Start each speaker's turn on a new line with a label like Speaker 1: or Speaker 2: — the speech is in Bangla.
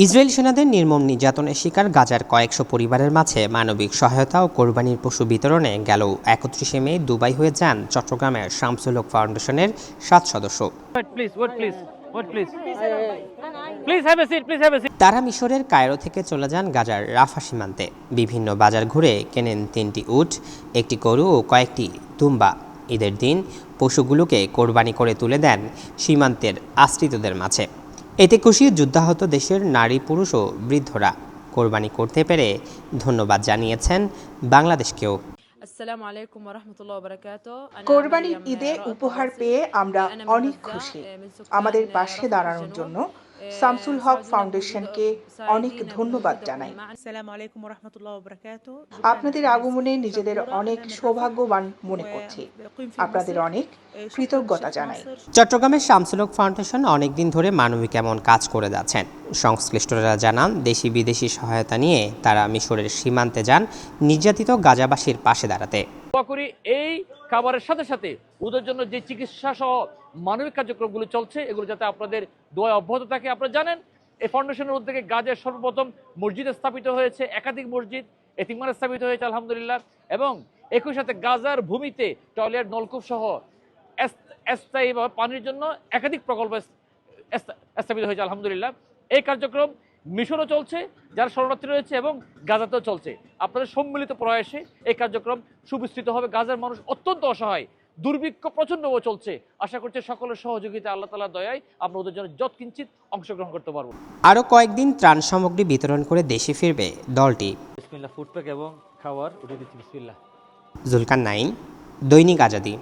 Speaker 1: ইসরায়েল সেনাদের নির্মম নির্যাতনের শিকার গাজার কয়েকশো পরিবারের মাঝে মানবিক সহায়তা ও কোরবানির পশু বিতরণে গেল ৩১ মে দুবাই হয়ে যান চট্টগ্রামের শামসুল হক ফাউন্ডেশনের ৭ সদস্য। তারা মিশরের কায়রো থেকে চলে যান গাজার রাফা সীমান্তে। বিভিন্ন বাজার ঘুরে কেনেন ৩টি উট, একটি গরু ও কয়েকটি দুম্বা। ঈদের দিন পশুগুলোকে কোরবানি করে তুলে দেন সীমান্তের আশ্রিতদের মাঝে। এতে খুশি যুদ্ধাহত দেশের নারী, পুরুষ ও বৃদ্ধরা। কোরবানি করতে পেরে ধন্যবাদ জানিয়েছেন বাংলাদেশকেও।
Speaker 2: কোরবানির ঈদে উপহার পেয়ে আমরা অনেক খুশি। আমাদের পাশে দাঁড়ানোর জন্য শামসুল হক ফাউন্ডেশনকে অনেক ধন্যবাদ জানাই। আপনাদের আগমনে নিজেদের অনেক সৌভাগ্যবান মনে করছি। আপনাদের অনেক কৃতজ্ঞতা জানাই।
Speaker 1: চট্টগ্রামের শামসুল হক ফাউন্ডেশন অনেকদিন ধরে মানবিক এমন কাজ করে যাচ্ছেন। সংশ্লিষ্টরা জানান, দেশি বিদেশি সহায়তা নিয়ে তারা মিশরের সীমান্তে যান নির্যাতিত গাজাবাসীর পাশে দাঁড়াতে।
Speaker 3: করি এই খাবারের সাথে সাথে ওদের জন্য যে চিকিৎসা সহ মানবিক কার্যক্রমগুলো চলছে, এগুলো যাতে আপনাদের দোয়া অব্যাহত থাকে। আপনারা জানেন, এই ফাউন্ডেশনের উদ্যোগে গাজায় সর্বপ্রথম মসজিদ স্থাপিত হয়েছে, একাধিক মসজিদ, এতিমখানা স্থাপিত হয়েছে আলহামদুলিল্লাহ, এবং একই সাথে গাজার ভূমিতে টয়লেট, নলকূপ সহ স্থায়ীভাবে পানির জন্য একাধিক প্রকল্প স্থাপিত হয়েছে আলহামদুলিল্লাহ। এই কার্যক্রম মিশরও চলছে, যারা শরণার্থী রয়েছে, এবং গাজাতেও চলছে। আপনাদের সম্মিলিত প্রয়াসে এই কার্যক্রম সুবিস্তৃত হবে। গাজার মানুষ অত্যন্ত অসহায়, দুর্ভিক্ষ প্রচণ্ডভাবে চলছে। আশা করছি সকলের সহযোগিতা, আল্লাহ তাআলার দয়ায় আমরা ওদের জন্য যৎকিঞ্চিৎ অংশগ্রহণ করতে পারবো।
Speaker 1: আরও কয়েকদিন ত্রাণ সামগ্রী বিতরণ করে দেশে ফিরবে দলটি।
Speaker 3: বিসমিল্লাহ, ফুড প্যাক এবং খাবার উঠে দিচ্ছি। বিসমিল্লাহ।
Speaker 1: জুলকার নাইন, দৈনিক আজাদী।